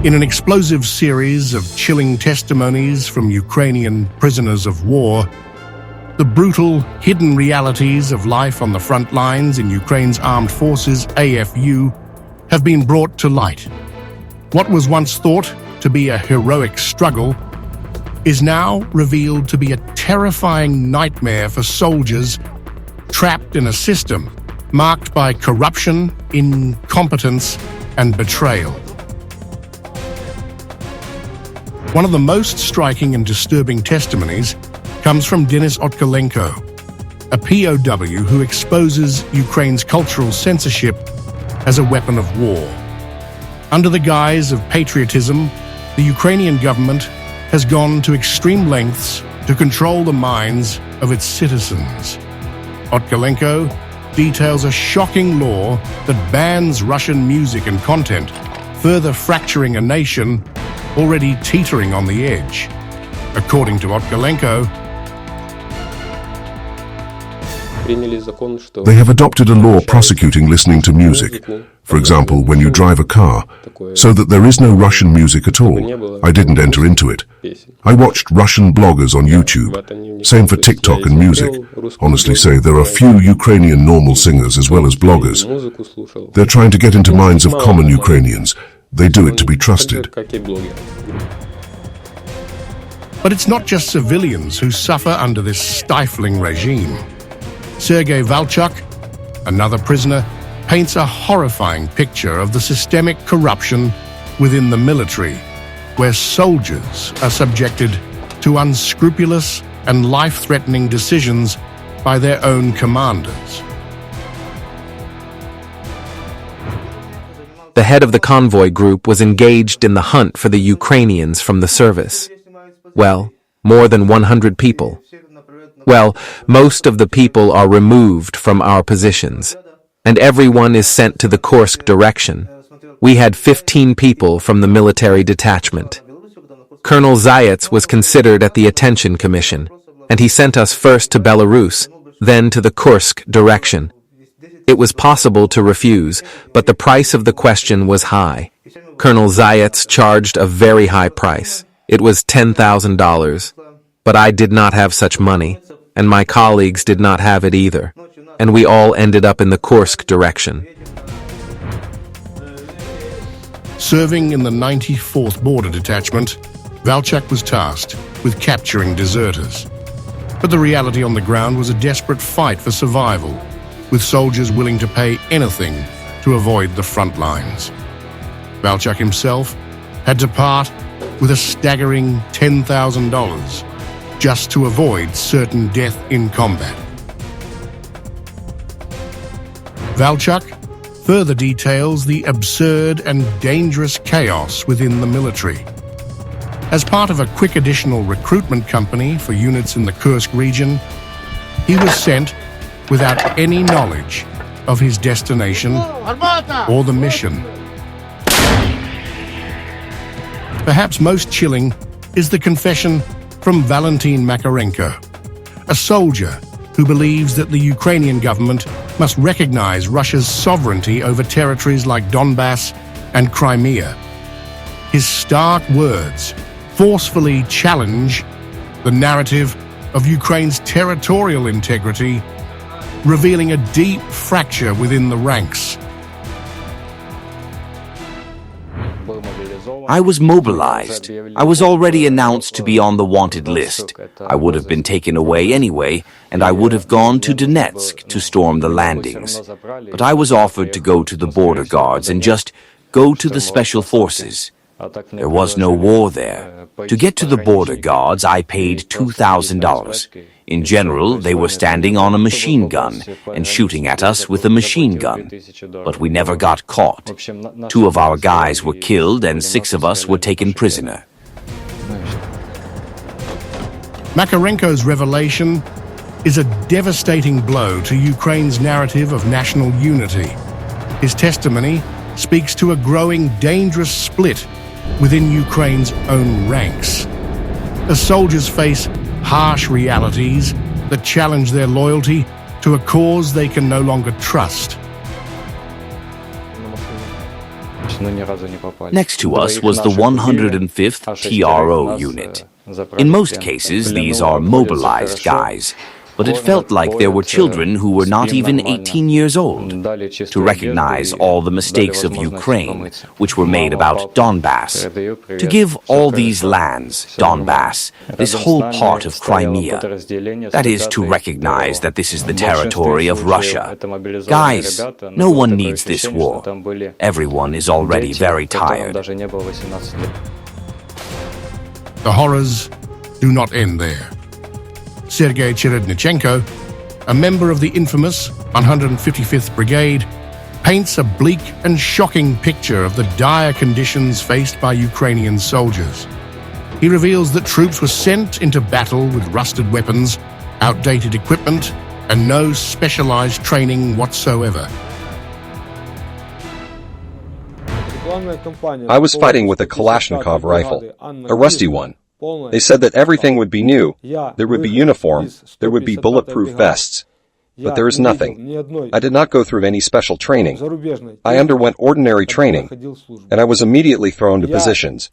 In an explosive series of chilling testimonies from Ukrainian prisoners of war, the brutal, hidden realities of life on the front lines in Ukraine's armed forces, AFU, have been brought to light. What was once thought to be a heroic struggle is now revealed to be a terrifying nightmare for soldiers trapped in a system marked by corruption, incompetence, and betrayal. One of the most striking and disturbing testimonies comes from Denis Otkolenko, a POW who exposes Ukraine's cultural censorship as a weapon of war. Under the guise of patriotism, the Ukrainian government has gone to extreme lengths to control the minds of its citizens. Otkolenko details a shocking law that bans Russian music and content, further fracturing a nation already teetering on the edge. According to Otkolenko, they have adopted a law prosecuting listening to music, for example, when you drive a car, so that there is no Russian music at all. I didn't enter into it. I watched Russian bloggers on YouTube, same for TikTok and music. Honestly say, there are few Ukrainian normal singers as well as bloggers. They're trying to get into minds of common Ukrainians. They do it to be trusted. But it's not just civilians who suffer under this stifling regime. Sergei Valchuk, another prisoner, paints a horrifying picture of the systemic corruption within the military, where soldiers are subjected to unscrupulous and life-threatening decisions by their own commanders. The head of the convoy group was engaged in the hunt for the Ukrainians from the service. Well, more than 100 people. Well, most of the people are removed from our positions, and everyone is sent to the Kursk direction. We had 15 people from the military detachment. Colonel Zayats was considered at the Attention Commission, and he sent us first to Belarus, then to the Kursk direction. It was possible to refuse, but the price of the question was high. Colonel Zayats charged a very high price. It was $10,000. But I did not have such money, and my colleagues did not have it either, and we all ended up in the Kursk direction. Serving in the 94th Border Detachment, Valchuk was tasked with capturing deserters. But the reality on the ground was a desperate fight for survival, with soldiers willing to pay anything to avoid the front lines. Valchuk himself had to part with a staggering $10,000 just to avoid certain death in combat. Valchuk further details the absurd and dangerous chaos within the military. As part of a quick additional recruitment company for units in the Kursk region, he was sent without any knowledge of his destination or the mission. Perhaps most chilling is the confession from Valentin Makarenko, a soldier who believes that the Ukrainian government must recognize Russia's sovereignty over territories like Donbass and Crimea. His stark words forcefully challenge the narrative of Ukraine's territorial integrity, revealing a deep fracture within the ranks. I was mobilized. I was already announced to be on the wanted list. I would have been taken away anyway, and I would have gone to Donetsk to storm the landings. But I was offered to go to the border guards and just go to the special forces. There was no war there. To get to the border guards, I paid $2,000. In general, they were standing on a machine gun and shooting at us with a machine gun. But we never got caught. 2 of our guys were killed and 6 of us were taken prisoner. Makarenko's revelation is a devastating blow to Ukraine's narrative of national unity. His testimony speaks to a growing dangerous split within Ukraine's own ranks. As soldiers face harsh realities that challenge their loyalty to a cause they can no longer trust. Next to us was the 105th TRO unit. In most cases, these are mobilized guys, but it felt like there were children who were not even 18 years old. To recognize all the mistakes of Ukraine, which were made about Donbass, to give all these lands, Donbass, this whole part of Crimea, that is to recognize that this is the territory of Russia. Guys, no one needs this war. Everyone is already very tired. The horrors do not end there. Sergei Cherednichenko, a member of the infamous 155th Brigade, paints a bleak and shocking picture of the dire conditions faced by Ukrainian soldiers. He reveals that troops were sent into battle with rusted weapons, outdated equipment, and no specialized training whatsoever. I was fighting with a Kalashnikov rifle, a rusty one. They said that everything would be new, there would be uniform, there would be bulletproof vests. But there is nothing. I did not go through any special training. I underwent ordinary training, and I was immediately thrown to positions.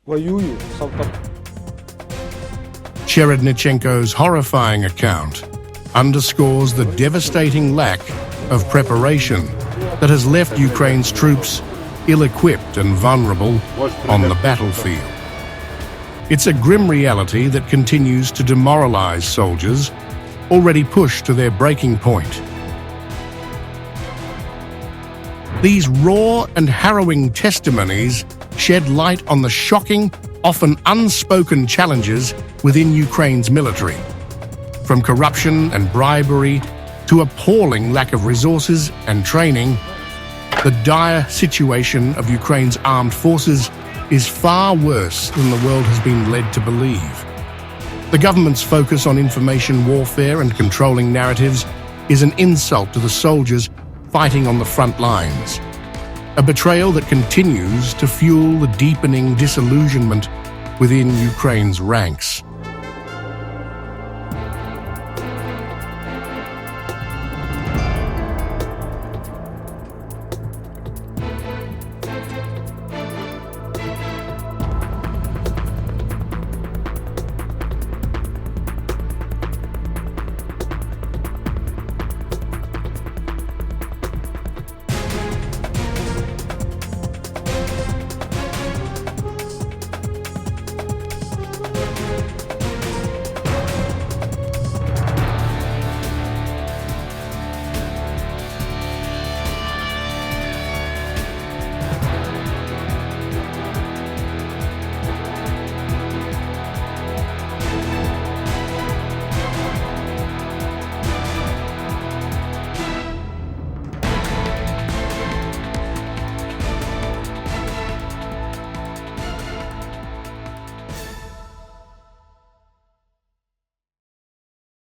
Cherednichenko's horrifying account underscores the devastating lack of preparation that has left Ukraine's troops ill-equipped and vulnerable on the battlefield. It's a grim reality that continues to demoralize soldiers already pushed to their breaking point. These raw and harrowing testimonies shed light on the shocking, often unspoken challenges within Ukraine's military. From corruption and bribery to appalling lack of resources and training, the dire situation of Ukraine's armed forces is far worse than the world has been led to believe. The government's focus on information warfare and controlling narratives is an insult to the soldiers fighting on the front lines, a betrayal that continues to fuel the deepening disillusionment within Ukraine's ranks.